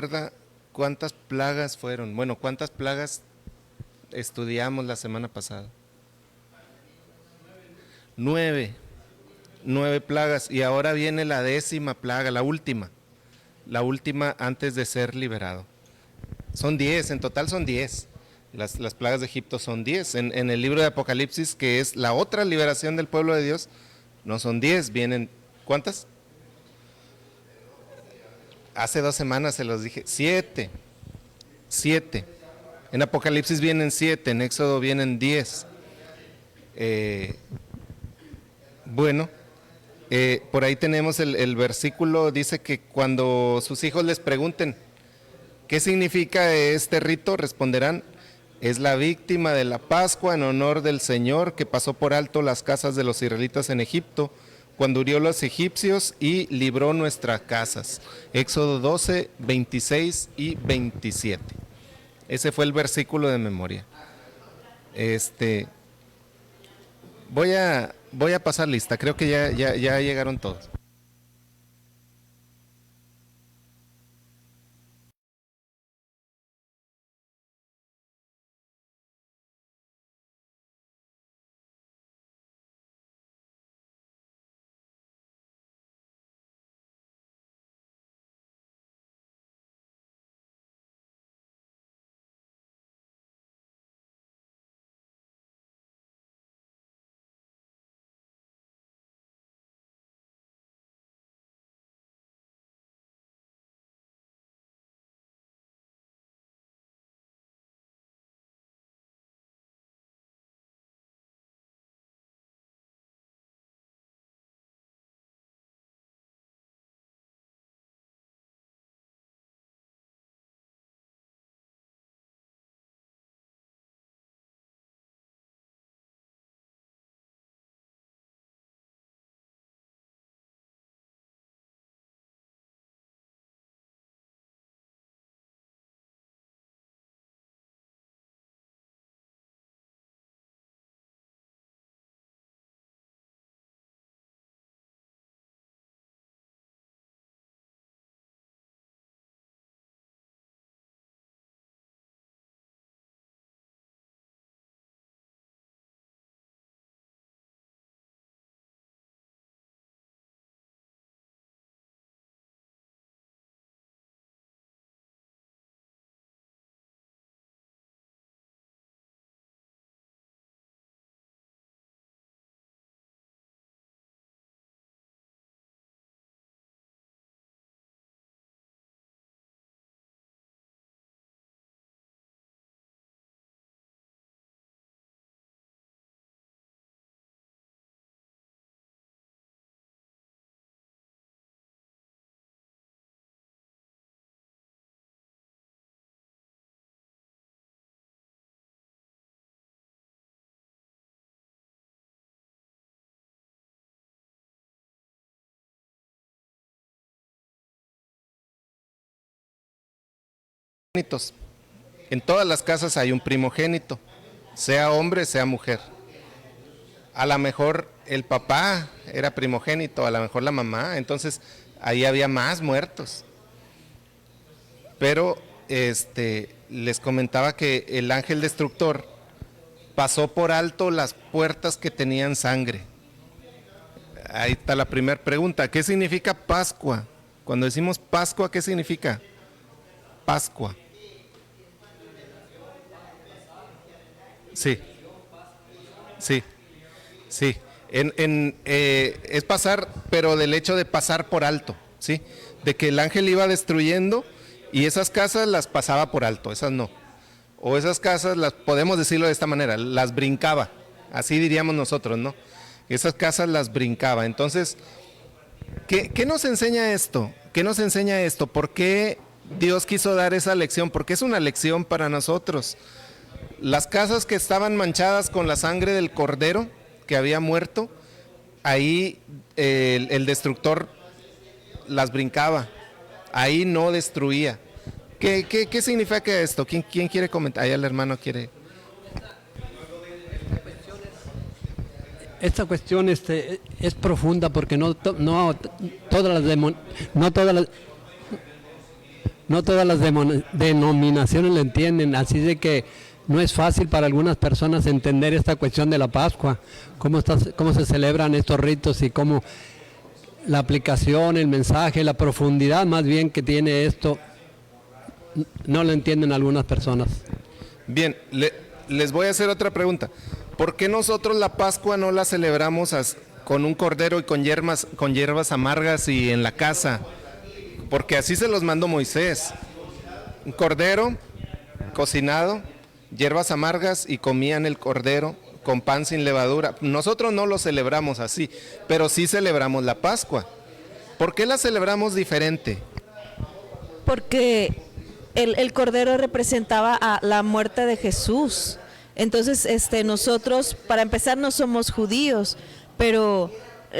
¿Recuerda cuántas plagas fueron? Bueno, ¿cuántas plagas estudiamos la semana pasada? 9, 9 plagas, y ahora viene la 10ª plaga, la última antes de ser liberado. Son 10, en total son 10. Las plagas de Egipto son 10. En el libro de Apocalipsis, que es la otra liberación del pueblo de Dios, no son 10, vienen, ¿cuántas? Hace 2 semanas se los dije, 7. En Apocalipsis vienen 7, en Éxodo vienen 10. Bueno, por ahí tenemos el versículo, dice que cuando sus hijos les pregunten ¿qué significa este rito? Responderán, es la víctima de la Pascua en honor del Señor que pasó por alto las casas de los israelitas en Egipto, cuando hirió a los egipcios y libró nuestras casas. Éxodo 12, 26 y 27. Ese fue el versículo de memoria. Voy a pasar lista, creo que ya llegaron todos. En todas las casas hay un primogénito, sea hombre, sea mujer. A lo mejor el papá era primogénito, a lo mejor la mamá, entonces ahí había más muertos. Pero les comentaba que el ángel destructor pasó por alto las puertas que tenían sangre. Ahí está la primera pregunta, ¿qué significa Pascua? Cuando decimos Pascua, ¿qué significa? Pascua. Sí, sí, sí. Es pasar, pero del hecho de pasar por alto, ¿sí? De que el ángel iba destruyendo y esas casas las pasaba por alto, esas no. O esas casas, las podemos decirlo de esta manera, las brincaba, así diríamos nosotros, ¿no? Esas casas las brincaba. Entonces, ¿qué nos enseña esto? ¿Qué nos enseña esto? ¿Por qué Dios quiso dar esa lección? Porque es una lección para nosotros. Las casas que estaban manchadas con la sangre del cordero que había muerto, ahí el destructor las brincaba, ahí no destruía. ¿Qué significa esto? ¿Quién quiere comentar? Ahí el hermano quiere. Esta cuestión es profunda porque no todas las no todas las denominaciones lo entienden, así de que no es fácil para algunas personas entender esta cuestión de la Pascua, cómo se celebran estos ritos y cómo la aplicación, el mensaje, la profundidad más bien que tiene esto, no lo entienden algunas personas. Bien, les voy a hacer otra pregunta. ¿Por qué nosotros la Pascua no la celebramos con un cordero y con hierbas amargas y en la casa? Porque así se los mandó Moisés. Un cordero cocinado, hierbas amargas, y comían el cordero con pan sin levadura. Nosotros no lo celebramos así, pero sí celebramos la Pascua. ¿Por qué la celebramos diferente? Porque el cordero representaba a la muerte de Jesús. Entonces, nosotros, para empezar, no somos judíos, pero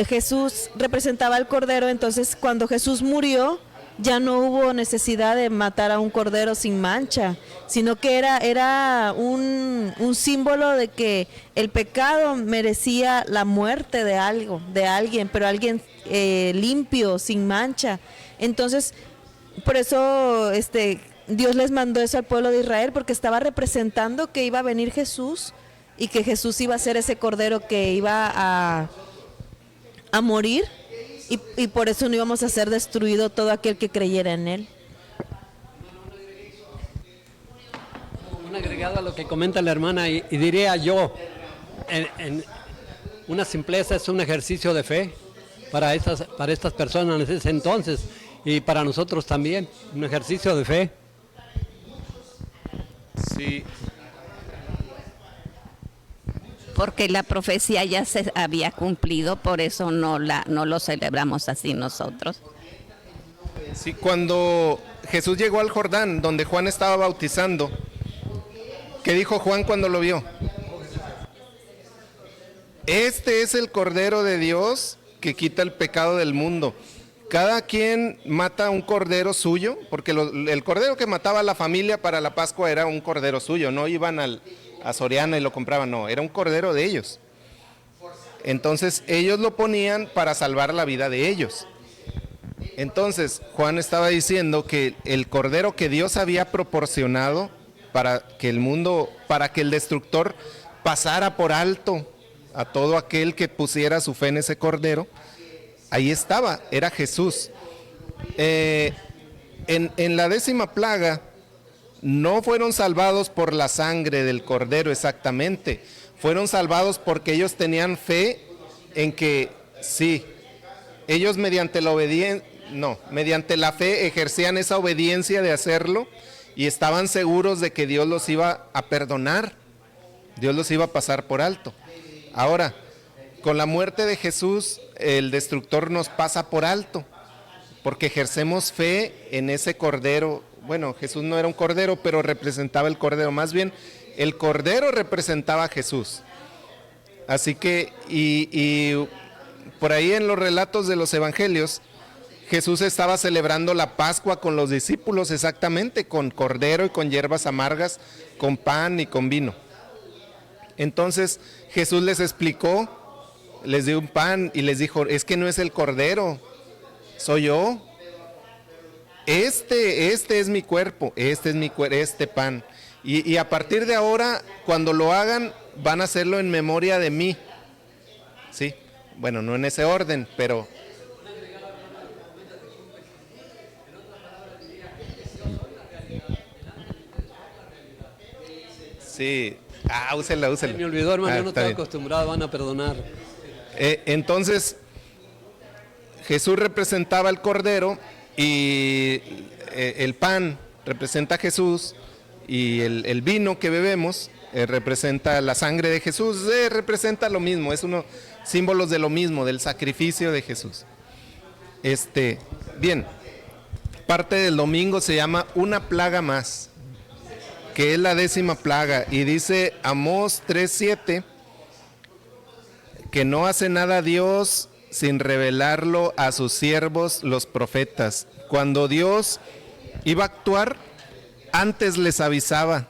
Jesús representaba al cordero. Entonces, cuando Jesús murió, ya no hubo necesidad de matar a un cordero sin mancha, sino que era un símbolo de que el pecado merecía la muerte de alguien, pero alguien limpio, sin mancha. Entonces, por eso Dios les mandó eso al pueblo de Israel, porque estaba representando que iba a venir Jesús y que Jesús iba a ser ese cordero que iba a morir. Y por eso no íbamos a ser destruido todo aquel que creyera en él. Un agregado a lo que comenta la hermana, y diría yo, en una simpleza, es un ejercicio de fe para estas personas en ese entonces, y para nosotros también, un ejercicio de fe. Sí. Porque la profecía ya se había cumplido, por eso no lo celebramos así nosotros. Sí, cuando Jesús llegó al Jordán, donde Juan estaba bautizando, ¿qué dijo Juan cuando lo vio? Este es el Cordero de Dios que quita el pecado del mundo. Cada quien mata un cordero suyo, porque el cordero que mataba a la familia para la Pascua era un cordero suyo, no iban a Soriana y lo compraban, no, era un cordero de ellos. Entonces ellos lo ponían para salvar la vida de ellos. Entonces Juan estaba diciendo que el cordero que Dios había proporcionado para que el destructor pasara por alto a todo aquel que pusiera su fe en ese cordero, ahí estaba, era Jesús. En la 10ª plaga no fueron salvados por la sangre del cordero exactamente, fueron salvados porque ellos tenían fe en que sí, ellos mediante la fe ejercían esa obediencia de hacerlo y estaban seguros de que Dios los iba a perdonar, Dios los iba a pasar por alto. Ahora, con la muerte de Jesús, el destructor nos pasa por alto, porque ejercemos fe en ese cordero. Bueno, Jesús no era un cordero, pero representaba el cordero. Más bien, el cordero representaba a Jesús. Así que, y por ahí en los relatos de los evangelios, Jesús estaba celebrando la Pascua con los discípulos exactamente, con cordero y con hierbas amargas, con pan y con vino. Entonces, Jesús les explicó, les dio un pan y les dijo, es que no es el cordero, soy yo. Este es mi cuerpo, este pan. Y a partir de ahora, cuando lo hagan, van a hacerlo en memoria de mí. Sí, bueno, no en ese orden, pero... Sí, úsela. Me olvidó, hermano, yo no está estaba bien acostumbrado, van a perdonar. Entonces, Jesús representaba el cordero y el pan representa a Jesús y el vino que bebemos representa la sangre de Jesús, representa lo mismo, es uno símbolos de lo mismo, del sacrificio de Jesús. Bien, parte del domingo se llama una plaga más, que es la 10ª plaga, y dice Amós 3:7 que no hace nada Dios sin revelarlo a sus siervos los profetas. Cuando Dios iba a actuar, antes les avisaba,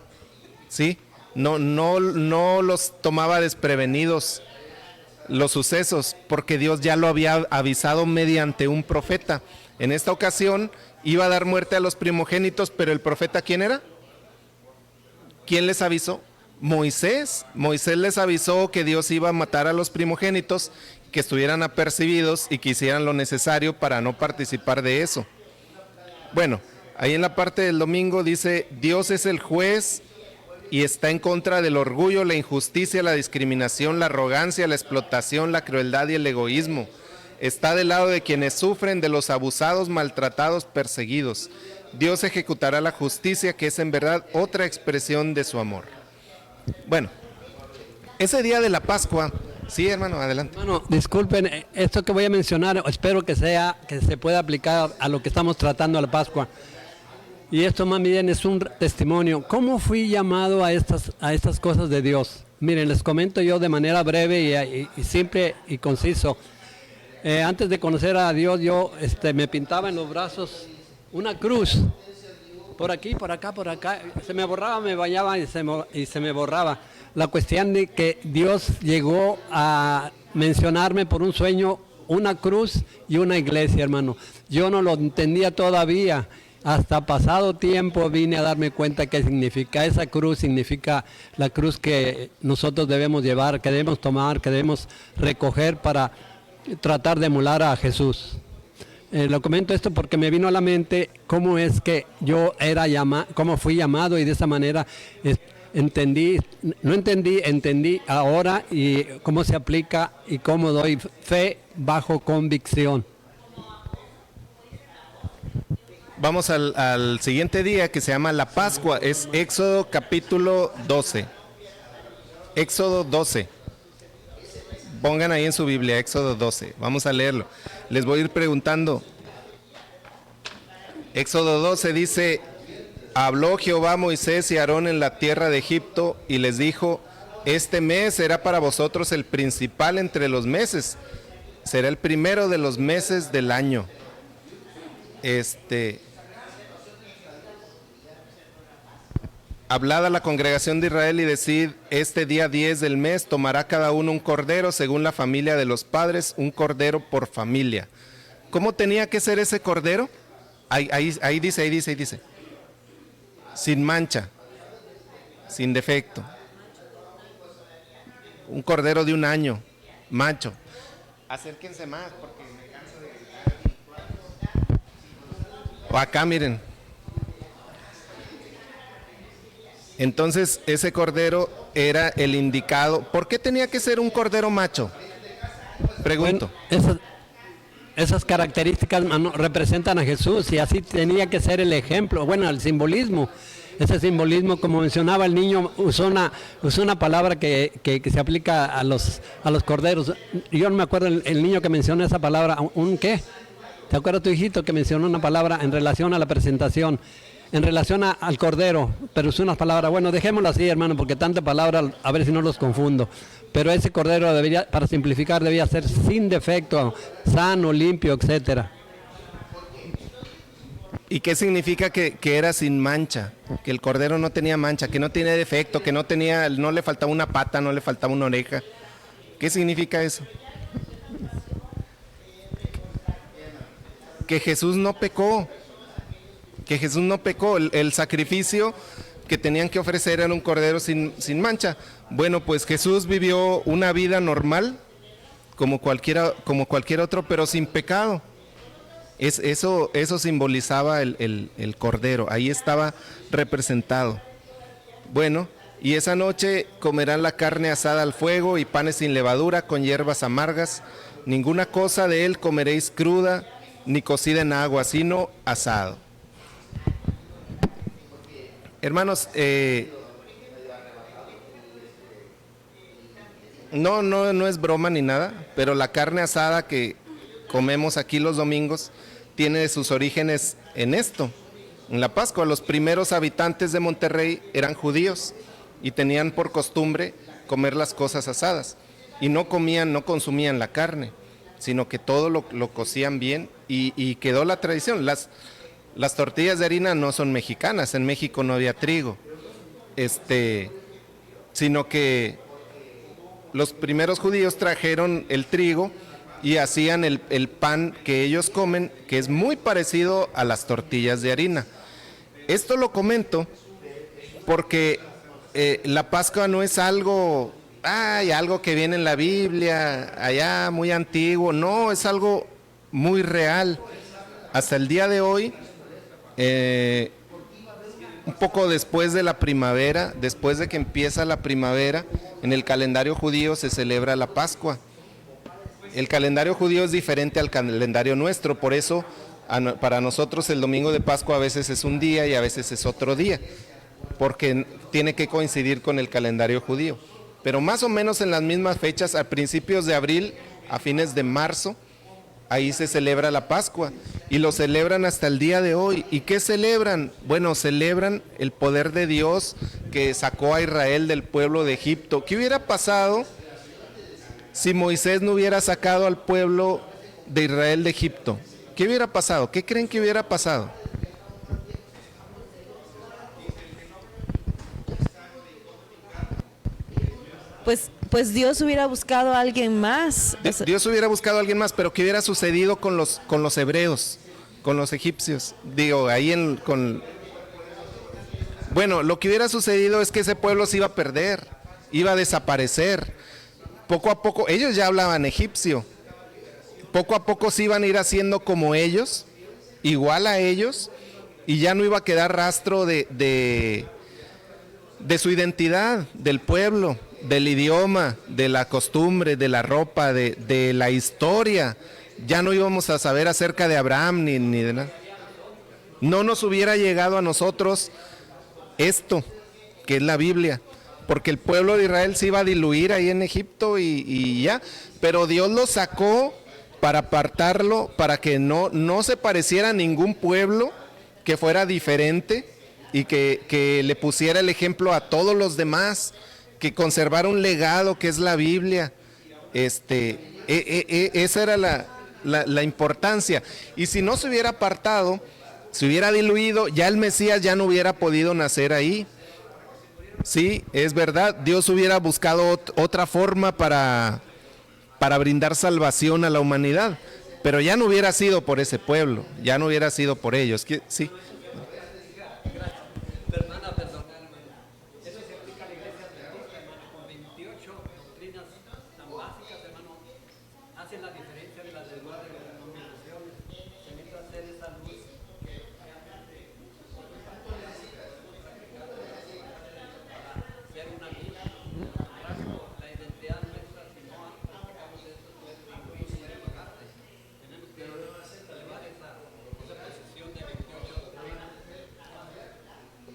¿sí? No los tomaba desprevenidos los sucesos, porque Dios ya lo había avisado mediante un profeta. En esta ocasión iba a dar muerte a los primogénitos, pero el profeta, ¿quién era? ¿Quién les avisó? Moisés. Moisés les avisó que Dios iba a matar a los primogénitos, que estuvieran apercibidos y que hicieran lo necesario para no participar de eso. Bueno, ahí en la parte del domingo dice, Dios es el juez y está en contra del orgullo, la injusticia, la discriminación, la arrogancia, la explotación, la crueldad y el egoísmo. Está del lado de quienes sufren, de los abusados, maltratados, perseguidos. Dios ejecutará la justicia, que es en verdad otra expresión de su amor. Bueno, ese día de la Pascua, sí, hermano, adelante. Bueno, disculpen, esto que voy a mencionar, espero que se pueda aplicar a lo que estamos tratando a la Pascua. Y esto más bien es un testimonio. ¿Cómo fui llamado a estas cosas de Dios? Miren, les comento yo de manera breve y simple y conciso. Antes de conocer a Dios, yo me pintaba en los brazos una cruz. Por aquí, por acá, por acá. Se me borraba, me bañaba y se me borraba. La cuestión de que Dios llegó a mencionarme por un sueño una cruz y una iglesia, hermano. Yo no lo entendía todavía. Hasta pasado tiempo vine a darme cuenta qué significa. Esa cruz significa la cruz que nosotros debemos llevar, que debemos tomar, que debemos recoger para tratar de emular a Jesús. Lo comento esto porque me vino a la mente cómo es que yo cómo fui llamado, y de esa manera entendí ahora y cómo se aplica y cómo doy fe bajo convicción. Vamos al siguiente día, que se llama la Pascua. Es Éxodo capítulo 12. Éxodo 12. Pongan ahí en su Biblia, Éxodo 12. Vamos a leerlo. Les voy a ir preguntando. Éxodo 12 dice, habló Jehová a Moisés y a Aarón en la tierra de Egipto y les dijo, este mes será para vosotros el principal entre los meses. Será el primero de los meses del año. Hablad a la congregación de Israel y decid, este día 10 del mes tomará cada uno un cordero según la familia de los padres, un cordero por familia. ¿Cómo tenía que ser ese cordero? Ahí dice. Sin mancha, sin defecto. Un cordero de un año, macho. Acérquense más porque me canso de gritar. O acá miren. Entonces ese cordero era el indicado. ¿Por qué tenía que ser un cordero macho? Pregunto. Bueno, esas características representan a Jesús y así tenía que ser el ejemplo. Bueno, el simbolismo. Ese simbolismo, como mencionaba el niño, usó una palabra que se aplica a los corderos. Yo no me acuerdo el niño que mencionó esa palabra. ¿Un qué? ¿Te acuerdas tu hijito que mencionó una palabra en relación a la presentación? En relación al cordero, pero es una palabra, bueno, dejémoslo así, hermano, porque tanta palabra, a ver si no los confundo. Pero ese cordero debería, para simplificar, debía ser sin defecto, sano, limpio, etcétera. ¿Y qué significa que era sin mancha? Que el cordero no tenía mancha, que no tenía defecto, que no le faltaba una pata, no le faltaba una oreja. ¿Qué significa eso? Que Jesús no pecó. Que Jesús no pecó, el sacrificio que tenían que ofrecer era un cordero sin mancha. Bueno, pues Jesús vivió una vida normal, como cualquier otro, pero sin pecado. Eso simbolizaba el cordero, ahí estaba representado. Bueno, y esa noche comerán la carne asada al fuego y panes sin levadura con hierbas amargas. Ninguna cosa de él comeréis cruda, ni cocida en agua, sino asado. Hermanos, no es broma ni nada, pero la carne asada que comemos aquí los domingos tiene sus orígenes en esto. En la Pascua, los primeros habitantes de Monterrey eran judíos y tenían por costumbre comer las cosas asadas. Y no consumían la carne, sino que todo lo cocían bien y quedó la tradición. Las tortillas de harina no son mexicanas, en México no había trigo, sino que los primeros judíos trajeron el trigo y hacían el pan que ellos comen, que es muy parecido a las tortillas de harina. Esto lo comento porque la Pascua no es algo, algo que viene en la Biblia, allá muy antiguo, no, es algo muy real. Hasta el día de hoy, un poco después de la primavera, después de que empieza la primavera, en el calendario judío se celebra la Pascua. El calendario judío es diferente al calendario nuestro, por eso para nosotros el domingo de Pascua a veces es un día y a veces es otro día, porque tiene que coincidir con el calendario judío. Pero más o menos en las mismas fechas, a principios de abril, a fines de marzo, ahí se celebra la Pascua y lo celebran hasta el día de hoy. ¿Y qué celebran? Bueno, celebran el poder de Dios que sacó a Israel del pueblo de Egipto. ¿Qué hubiera pasado si Moisés no hubiera sacado al pueblo de Israel de Egipto? ¿Qué hubiera pasado? ¿Qué creen que hubiera pasado? Pues Dios hubiera buscado a alguien más. Dios hubiera buscado a alguien más, pero ¿qué hubiera sucedido con los hebreos, con los egipcios? Digo, Bueno, lo que hubiera sucedido es que ese pueblo se iba a perder, iba a desaparecer. Poco a poco, ellos ya hablaban egipcio. Poco a poco se iban a ir haciendo como ellos, igual a ellos, y ya no iba a quedar rastro de su identidad, del pueblo, del idioma, de la costumbre, de la ropa, de la historia. Ya no íbamos a saber acerca de Abraham ni de nada. No nos hubiera llegado a nosotros esto, que es la Biblia, porque el pueblo de Israel se iba a diluir ahí en Egipto y ya, pero Dios lo sacó para apartarlo, para que no se pareciera a ningún pueblo, que fuera diferente y que le pusiera el ejemplo a todos los demás, que conservara un legado que es la Biblia. Esa era la importancia. Y si no se hubiera apartado, se hubiera diluido, ya el Mesías ya no hubiera podido nacer ahí. Sí, es verdad, Dios hubiera buscado otra forma para brindar salvación a la humanidad, pero ya no hubiera sido por ese pueblo, ya no hubiera sido por ellos. Sí.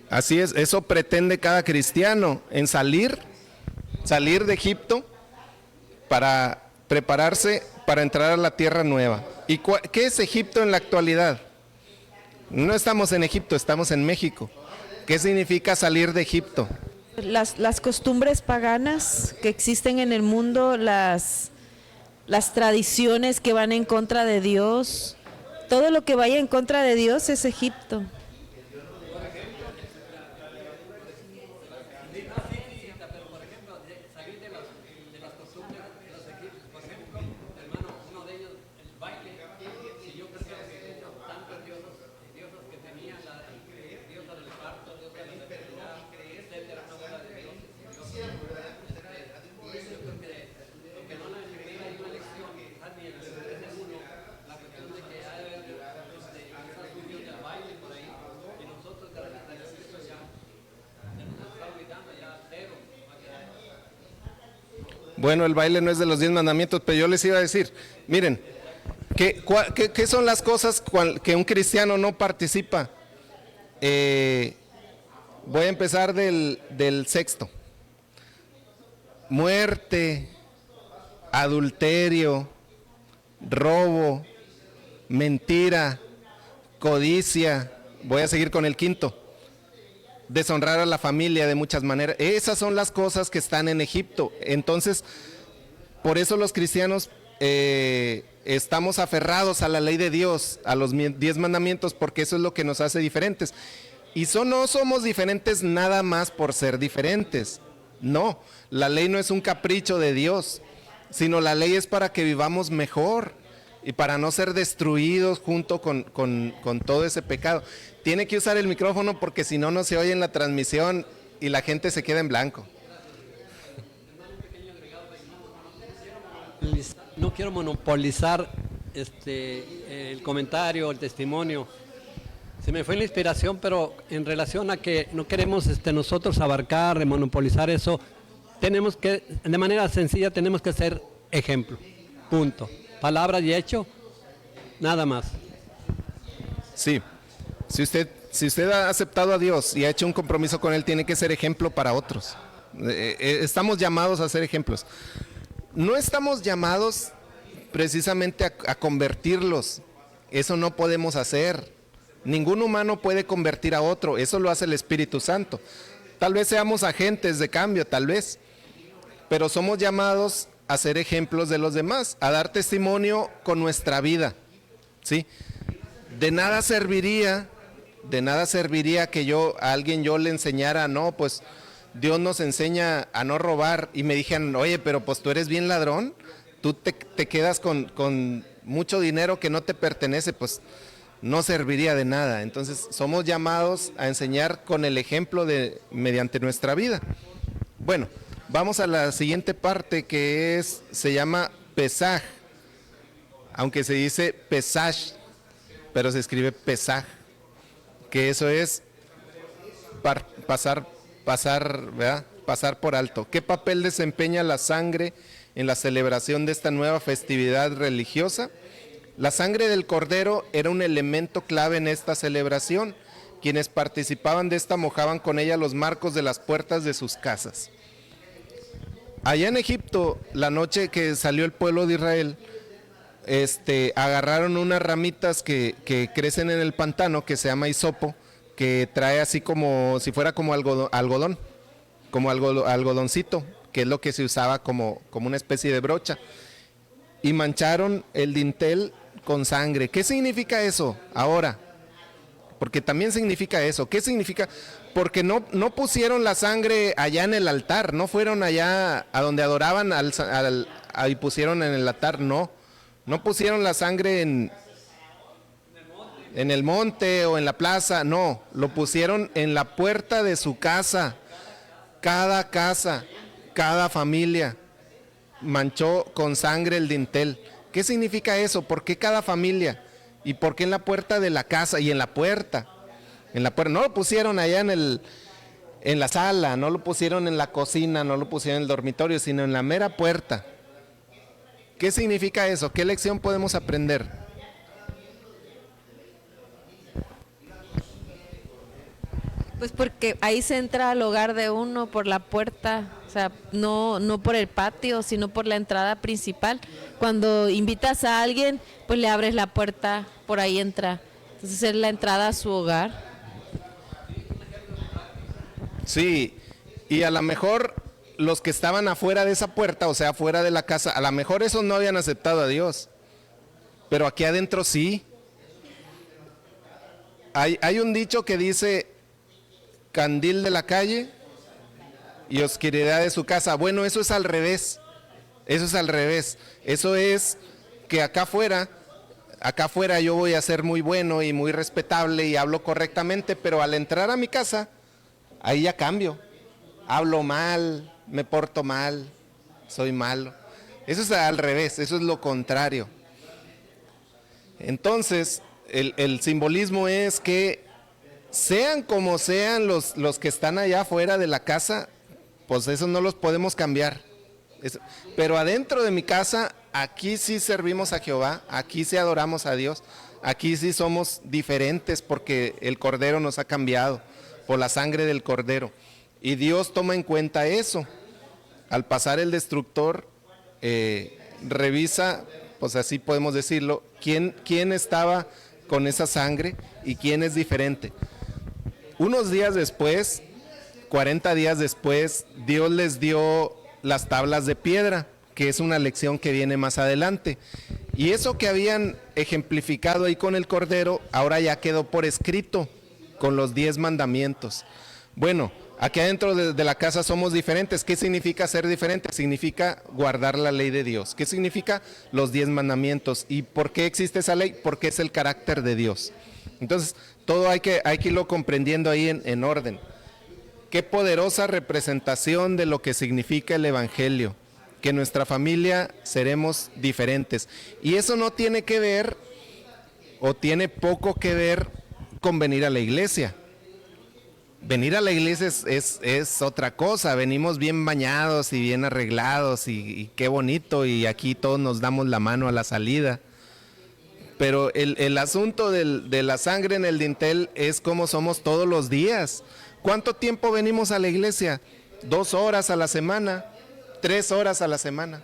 Así es, eso pretende cada cristiano, en salir de Egipto para prepararse para entrar a la tierra nueva. ¿Y qué es Egipto en la actualidad? No estamos en Egipto, estamos en México. ¿Qué significa salir de Egipto? Las costumbres paganas que existen en el mundo, las tradiciones que van en contra de Dios, todo lo que vaya en contra de Dios es Egipto. Bueno, el baile no es de los 10 mandamientos, pero yo les iba a decir, miren, ¿qué son las cosas que un cristiano no participa? Voy a empezar del sexto. Muerte, adulterio, robo, mentira, codicia. Voy a seguir con el quinto. Deshonrar a la familia de muchas maneras. Esas son las cosas que están en Egipto. Entonces, por eso los cristianos estamos aferrados a la ley de Dios, a los 10 mandamientos, porque eso es lo que nos hace diferentes. Y no somos diferentes nada más por ser diferentes. No, la ley no es un capricho de Dios. sino la ley es para que vivamos mejor y para no ser destruidos junto con todo ese pecado. Tiene que usar el micrófono porque si no, no se oye en la transmisión y la gente se queda en blanco. No quiero monopolizar el comentario, el testimonio. Se me fue la inspiración, pero en relación a que no queremos nosotros abarcar, monopolizar eso, tenemos que, de manera sencilla, tenemos que ser ejemplo. Punto. Palabra y hecho, nada más. Sí. Si usted ha aceptado a Dios y ha hecho un compromiso con Él, tiene que ser ejemplo para otros. Estamos llamados a ser ejemplos. No estamos llamados precisamente a convertirlos. Eso no podemos hacer. Ningún humano puede convertir a otro. Eso lo hace el Espíritu Santo. Tal vez seamos agentes de cambio, tal vez. Pero somos llamados a ser ejemplos de los demás, a dar testimonio con nuestra vida. ¿Sí? De nada serviría que a alguien yo le enseñara, no, pues Dios nos enseña a no robar, y me dijeran, oye, pero pues tú eres bien ladrón, tú te quedas con mucho dinero que no te pertenece, pues no serviría de nada. Entonces somos llamados a enseñar con el ejemplo mediante nuestra vida. Bueno, vamos a la siguiente parte que se llama Pesaj, aunque se dice Pesaj, pero se escribe Pesaj, que eso es ¿verdad? Pasar por alto. ¿Qué papel desempeña la sangre en la celebración de esta nueva festividad religiosa? La sangre del cordero era un elemento clave en esta celebración. Quienes participaban de esta mojaban con ella los marcos de las puertas de sus casas. Allá en Egipto, la noche que salió el pueblo de Israel, agarraron unas ramitas que crecen en el pantano, que se llama hisopo, que trae así como si fuera como algodón, como algodoncito, que es lo que se usaba como una especie de brocha, y mancharon el dintel con sangre. ¿Qué significa eso ahora? Porque también significa eso. ¿Qué significa? Porque no pusieron la sangre allá en el altar, no fueron allá a donde adoraban y pusieron en el altar, no pusieron la sangre en el monte o en la plaza, no, lo pusieron en la puerta de su casa. Cada familia manchó con sangre el dintel. ¿Qué significa eso? ¿Por qué cada familia? ¿Y por qué en la puerta de la casa? Y en la puerta. No lo pusieron allá en la sala, no lo pusieron en la cocina, no lo pusieron en el dormitorio, sino en la mera puerta. ¿Qué significa eso? ¿Qué lección podemos aprender? Pues porque ahí se entra al hogar de uno por la puerta, o sea, no por el patio, sino por la entrada principal. Cuando invitas a alguien, pues le abres la puerta, por ahí entra. Entonces es la entrada a su hogar. Sí, y a lo mejor los que estaban afuera de esa puerta, o sea, afuera de la casa, a lo mejor esos no habían aceptado a Dios, pero aquí adentro sí. Hay un dicho que dice, candil de la calle y oscuridad de su casa. Bueno, eso es al revés. Eso es que acá afuera yo voy a ser muy bueno y muy respetable y hablo correctamente, pero al entrar a mi casa, ahí ya cambio. Hablo mal, me porto mal, soy malo. Eso es al revés, eso es lo contrario. Entonces, el simbolismo es que sean como sean los que están allá afuera de la casa, pues eso no los podemos cambiar. Pero adentro de mi casa, aquí sí servimos a Jehová, aquí sí adoramos a Dios, aquí sí somos diferentes porque el Cordero nos ha cambiado, por la sangre del Cordero. Y Dios toma en cuenta eso. Al pasar el destructor, revisa, pues así podemos decirlo, quién estaba con esa sangre y quién es diferente. Unos días después, 40 días después, Dios les dio las tablas de piedra, que es una lección que viene más adelante. Y eso que habían ejemplificado ahí con el Cordero, ahora ya quedó por escrito, con los 10 mandamientos. Bueno, Aquí adentro de la casa somos diferentes. ¿Qué significa ser diferentes? Significa guardar la ley de Dios. ¿Qué significa? Los 10 mandamientos. ¿Y por qué existe esa ley? Porque es el carácter de Dios. Entonces, todo hay que irlo comprendiendo ahí en orden. Qué poderosa representación de lo que significa el Evangelio. Que en nuestra familia seremos diferentes. Y eso no tiene que ver, o tiene poco que ver, con venir a la iglesia. Venir a la iglesia es otra cosa. Venimos bien bañados y bien arreglados y qué bonito, y aquí todos nos damos la mano a la salida. Pero el asunto de la sangre en el dintel es como somos todos los días. ¿Cuánto tiempo venimos a la iglesia? 2 horas a la semana, 3 horas a la semana.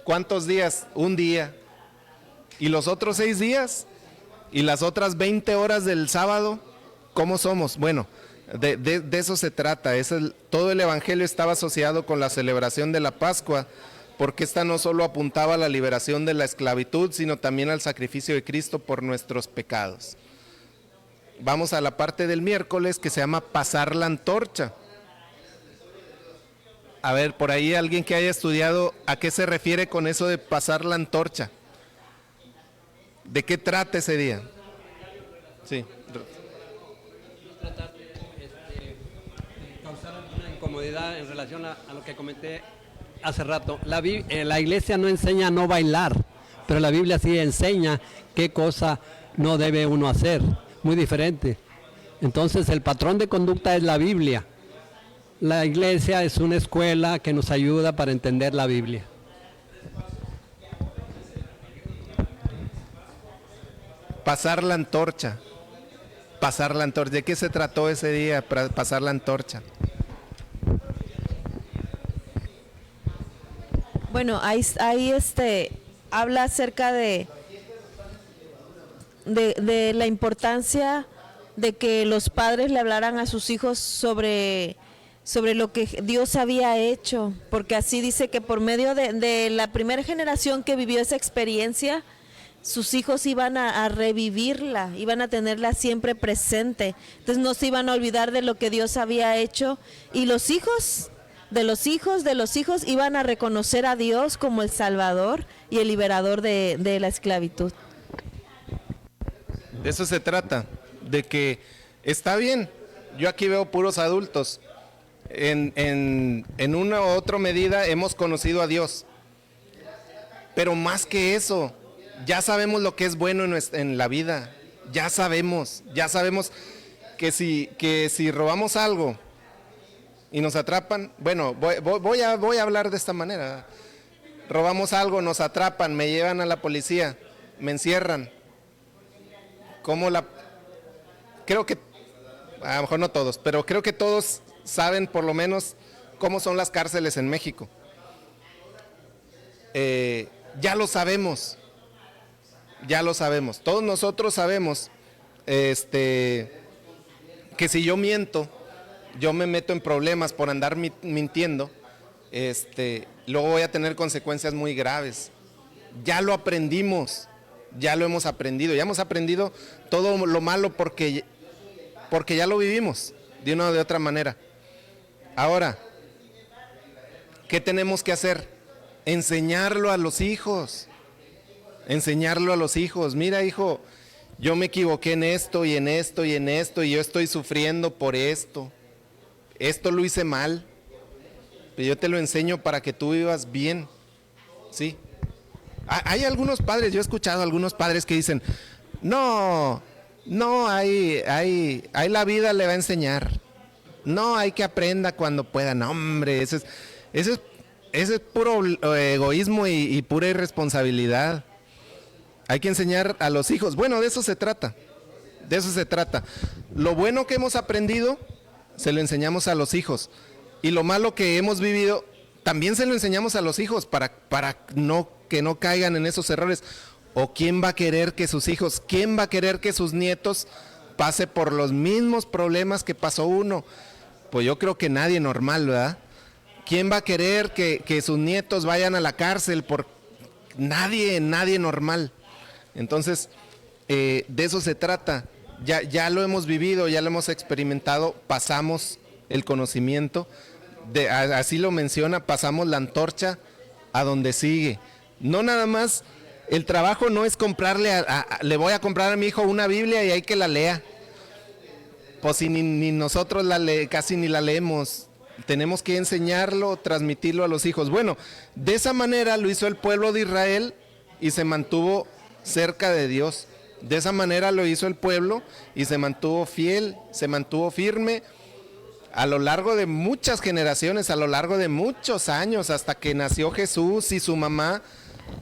¿Cuántos días? Un día. ¿Y los otros 6 días? ¿Y las otras 20 horas del sábado? ¿Cómo somos? Bueno, de eso se trata. Todo el Evangelio estaba asociado con la celebración de la Pascua, porque esta no solo apuntaba a la liberación de la esclavitud, sino también al sacrificio de Cristo por nuestros pecados. Vamos a la parte del miércoles que se llama pasar la antorcha. A ver, por ahí alguien que haya estudiado, ¿a qué se refiere con eso de pasar la antorcha? ¿De qué trata ese día? Sí. Causar alguna incomodidad en relación a lo que comenté hace rato. La iglesia no enseña a no bailar, pero la Biblia sí enseña qué cosa no debe uno hacer. Muy diferente. Entonces el patrón de conducta es la Biblia. La iglesia es una escuela que nos ayuda para entender la Biblia. Pasar la antorcha. Pasar la antorcha. ¿De qué se trató ese día para pasar la antorcha? Bueno, ahí habla acerca de la importancia de que los padres le hablaran a sus hijos sobre lo que Dios había hecho, porque así dice que por medio de la primera generación que vivió esa experiencia, sus hijos iban a revivirla, iban a tenerla siempre presente, entonces no se iban a olvidar de lo que Dios había hecho, y los hijos de los hijos de los hijos iban a reconocer a Dios como el Salvador y el liberador de la esclavitud. De eso se trata, de que está bien, yo aquí veo puros adultos, en una u otra medida hemos conocido a Dios, pero más que eso, ya sabemos lo que es bueno en la vida, ya sabemos que si robamos algo y nos atrapan, bueno, voy a hablar de esta manera, robamos algo, nos atrapan, me llevan a la policía, me encierran. Creo que, a lo mejor no todos, pero creo que todos saben por lo menos cómo son las cárceles en México. Ya lo sabemos, todos nosotros sabemos que si yo miento, yo me meto en problemas por andar mintiendo, luego voy a tener consecuencias muy graves. Ya lo aprendimos. Ya lo hemos aprendido, ya hemos aprendido todo lo malo porque ya lo vivimos de una o de otra manera. Ahora, ¿qué tenemos que hacer? Enseñarlo a los hijos. Mira, hijo, yo me equivoqué en esto y en esto y en esto y yo estoy sufriendo por esto. Esto lo hice mal, pero yo te lo enseño para que tú vivas bien, ¿sí? Hay algunos padres, yo he escuchado a algunos padres que dicen, no, ahí la vida le va a enseñar, no, hay que aprenda cuando pueda. No, hombre, ese es puro egoísmo y pura irresponsabilidad. Hay que enseñar a los hijos. Bueno, de eso se trata. Lo bueno que hemos aprendido, se lo enseñamos a los hijos. Y lo malo que hemos vivido, también se lo enseñamos a los hijos para que no caigan en esos errores. ¿O quién va a querer que sus hijos, quién va a querer que sus nietos pase por los mismos problemas que pasó uno? Pues yo creo que nadie normal, ¿verdad? ¿Quién va a querer que sus nietos vayan a la cárcel? Nadie normal. Entonces, de eso se trata, ya lo hemos vivido, ya lo hemos experimentado, pasamos el conocimiento, así lo menciona, pasamos la antorcha a donde sigue. No nada más, el trabajo no es comprarle, le voy a comprar a mi hijo una Biblia y hay que la lea. Pues si ni nosotros casi ni la leemos, tenemos que enseñarlo, transmitirlo a los hijos. Bueno, de esa manera lo hizo el pueblo de Israel y se mantuvo cerca de Dios. De esa manera lo hizo el pueblo y se mantuvo fiel, se mantuvo firme a lo largo de muchas generaciones, a lo largo de muchos años, hasta que nació Jesús y su mamá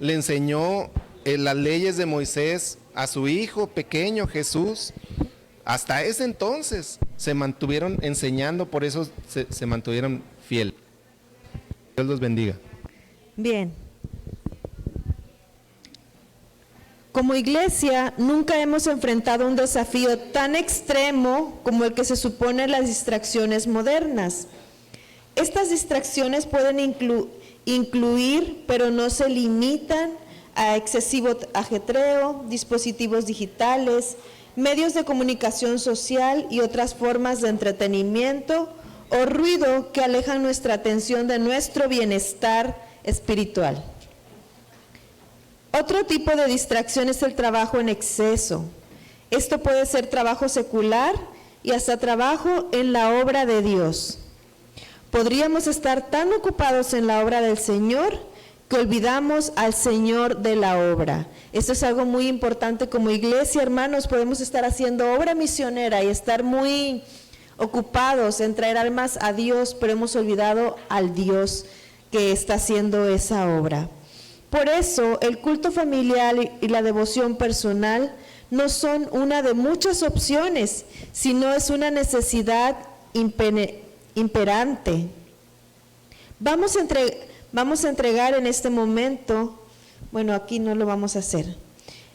le enseñó las leyes de Moisés a su hijo pequeño Jesús. Hasta ese entonces se mantuvieron enseñando, por eso se mantuvieron fiel. Dios los bendiga. Bien. Como iglesia, nunca hemos enfrentado un desafío tan extremo como el que se supone las distracciones modernas. Estas distracciones pueden incluir, pero no se limitan a excesivo ajetreo, dispositivos digitales, medios de comunicación social y otras formas de entretenimiento o ruido que alejan nuestra atención de nuestro bienestar espiritual. Otro tipo de distracción es el trabajo en exceso. Esto puede ser trabajo secular y hasta trabajo en la obra de Dios. Podríamos estar tan ocupados en la obra del Señor que olvidamos al Señor de la obra. Esto es algo muy importante como iglesia, hermanos. Podemos estar haciendo obra misionera y estar muy ocupados en traer almas a Dios, pero hemos olvidado al Dios que está haciendo esa obra. Por eso, el culto familiar y la devoción personal no son una de muchas opciones, sino es una necesidad imperante. Vamos a entregar en este momento, bueno, aquí no lo vamos a hacer.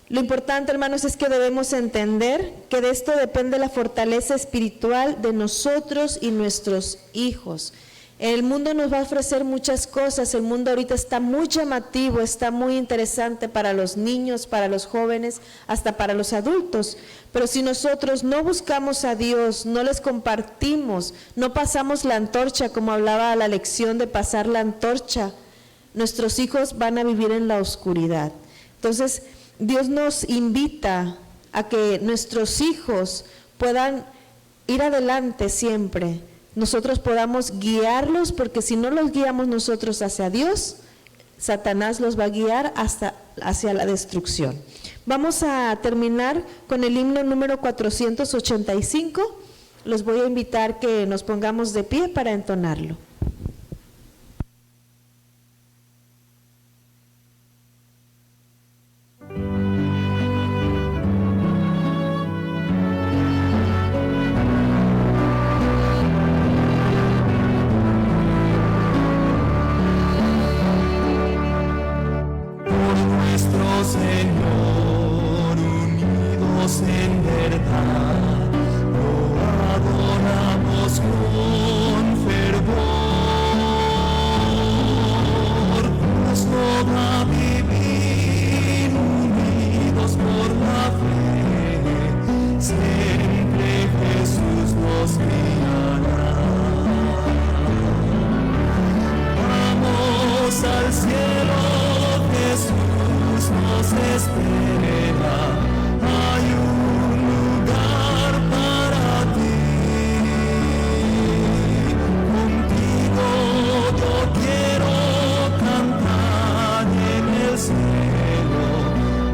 Lo importante, hermanos, es que debemos entender que de esto depende la fortaleza espiritual de nosotros y nuestros hijos. El mundo nos va a ofrecer muchas cosas, el mundo ahorita está muy llamativo, está muy interesante para los niños, para los jóvenes, hasta para los adultos. Pero si nosotros no buscamos a Dios, no les compartimos, no pasamos la antorcha, como hablaba la lección de pasar la antorcha, nuestros hijos van a vivir en la oscuridad. Entonces, Dios nos invita a que nuestros hijos puedan ir adelante siempre, nosotros podamos guiarlos, porque si no los guiamos nosotros hacia Dios, Satanás los va a guiar hacia la destrucción. Vamos a terminar con el himno número 485. Los voy a invitar que nos pongamos de pie para entonarlo. Señor, unidos en verdad, lo adoramos con fervor. Nos toca vivir unidos por la fe, siempre Jesús nos guiará. Vamos al cielo, Jesús nos espera, hay un lugar para ti. Contigo yo quiero cantar en el cielo,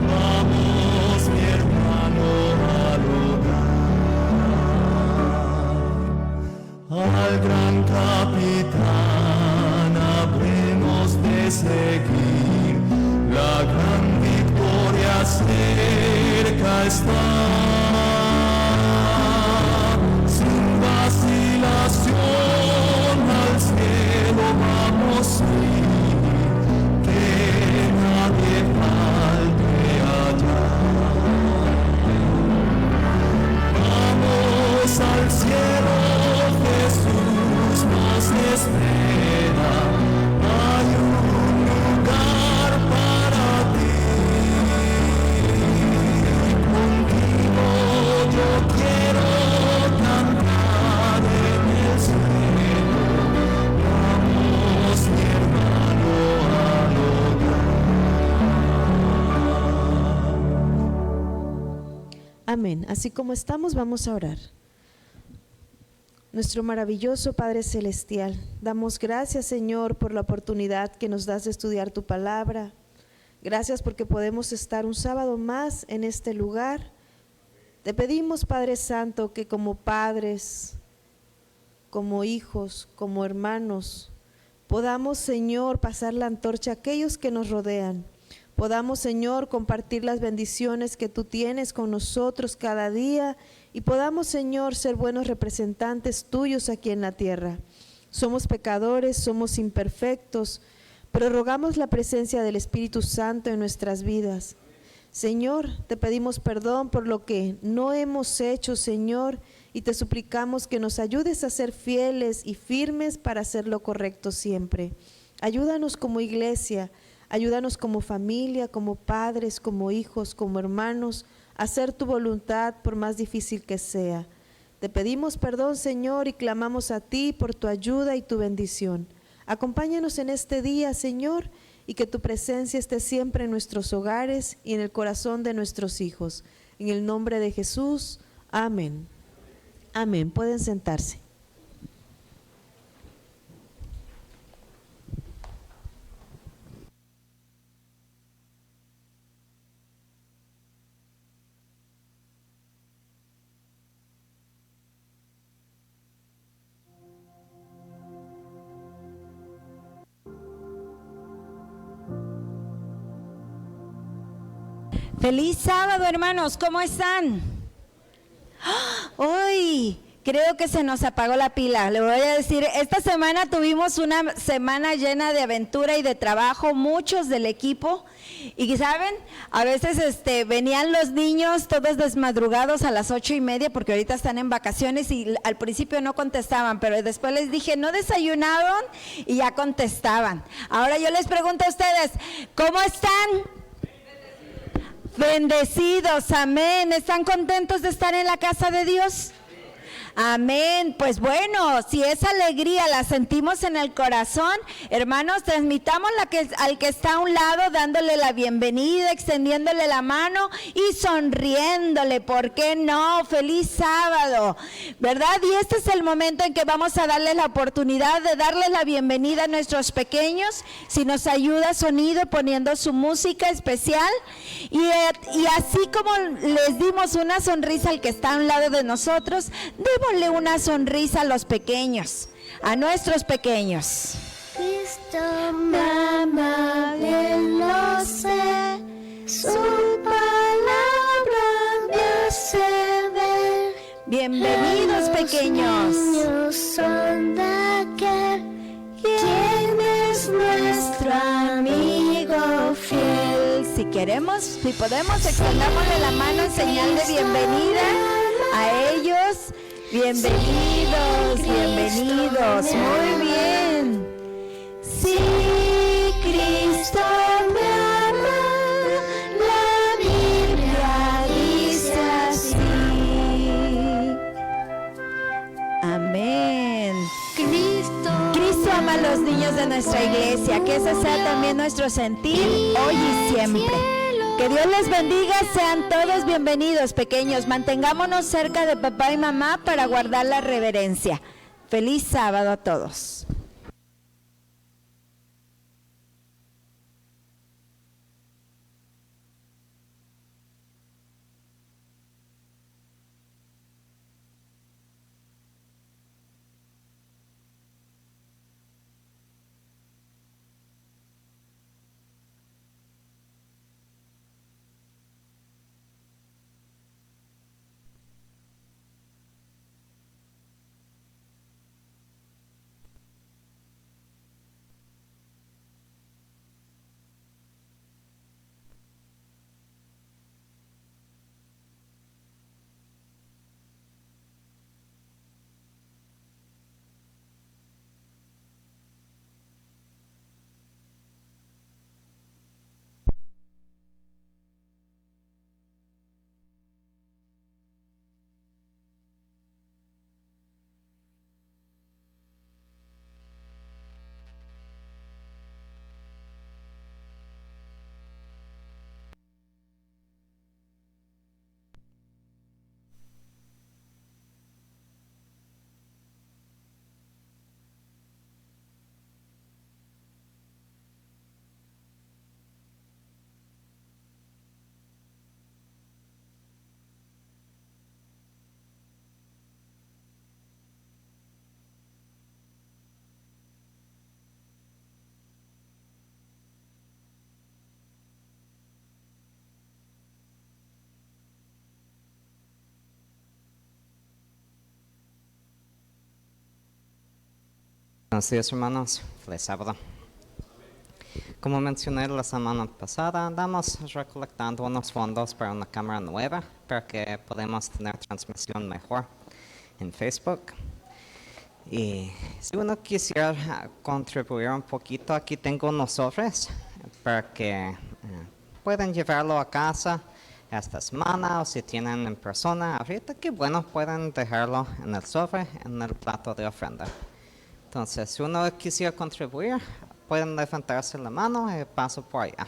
vamos mi hermano al hogar. Al gran capitán habremos de seguir, la gran victoria cerca está. Sin vacilación al cielo vamos a ir, que nadie falte allá. Vamos al cielo, Jesús nos espera, hay un lugar para ti. Contigo Amén. Así como estamos, vamos a orar. Nuestro maravilloso Padre Celestial, damos gracias, Señor, por la oportunidad que nos das de estudiar tu palabra. Gracias porque podemos estar un sábado más en este lugar. Te pedimos, Padre Santo, que como padres, como hijos, como hermanos, podamos, Señor, pasar la antorcha a aquellos que nos rodean. Podamos, Señor, compartir las bendiciones que tú tienes con nosotros cada día y podamos, Señor, ser buenos representantes tuyos aquí en la tierra. Somos pecadores, somos imperfectos, pero rogamos la presencia del Espíritu Santo en nuestras vidas. Señor, te pedimos perdón por lo que no hemos hecho, Señor, y te suplicamos que nos ayudes a ser fieles y firmes para hacer lo correcto siempre. Ayúdanos como iglesia, ayúdanos como familia, como padres, como hijos, como hermanos, a hacer tu voluntad por más difícil que sea. Te pedimos perdón, Señor, y clamamos a ti por tu ayuda y tu bendición. Acompáñanos en este día, Señor, y que tu presencia esté siempre en nuestros hogares y en el corazón de nuestros hijos. En el nombre de Jesús, amén. Amén. Pueden sentarse. Feliz sábado, hermanos, ¿cómo están? Hoy creo que se nos apagó la pila. Le voy a decir, esta semana tuvimos una semana llena de aventura y de trabajo, muchos del equipo. Y saben, a veces venían los niños todos desmadrugados a las 8:30 porque ahorita están en vacaciones y al principio no contestaban, pero después les dije, ¿no desayunaron? Y ya contestaban. Ahora yo les pregunto a ustedes, ¿cómo están? Bendecidos, amén. ¿Están contentos de estar en la casa de Dios? Amén. Pues bueno, si esa alegría la sentimos en el corazón, hermanos, transmitámosla al que está a un lado, dándole la bienvenida, extendiéndole la mano y sonriéndole. ¿Por qué no? Feliz sábado, ¿verdad? Y este es el momento en que vamos a darles la oportunidad de darles la bienvenida a nuestros pequeños. Si nos ayuda sonido poniendo su música especial y así como les dimos una sonrisa al que está a un lado de nosotros, démosle una sonrisa a los pequeños, a nuestros pequeños. Cristo me ama, bien lo sé, su palabra me hace ver. Bienvenidos, pequeños. Niños son de aquel, quien es nuestro amigo fiel. Si queremos, si podemos, extendámosle la mano en señal de bienvenida a ellos. Bienvenidos, bienvenidos, muy bien. Si Cristo me ama, la Biblia dice así. Amén. Cristo ama a los niños de nuestra iglesia, que ese sea también nuestro sentir hoy y siempre. Que Dios les bendiga, sean todos bienvenidos, pequeños. Mantengámonos cerca de papá y mamá para guardar la reverencia. Feliz sábado a todos. Buenos días, hermanos. Feliz sábado. Como mencioné la semana pasada, andamos recolectando unos fondos para una cámara nueva para que podamos tener transmisión mejor en Facebook. Y si uno quisiera contribuir un poquito, aquí tengo unos sobres para que puedan llevarlo a casa esta semana, o si tienen en persona ahorita, que bueno, pueden dejarlo en el sobre, en el plato de ofrenda. Entonces, si uno quisiera contribuir, pueden levantarse la mano y paso por allá.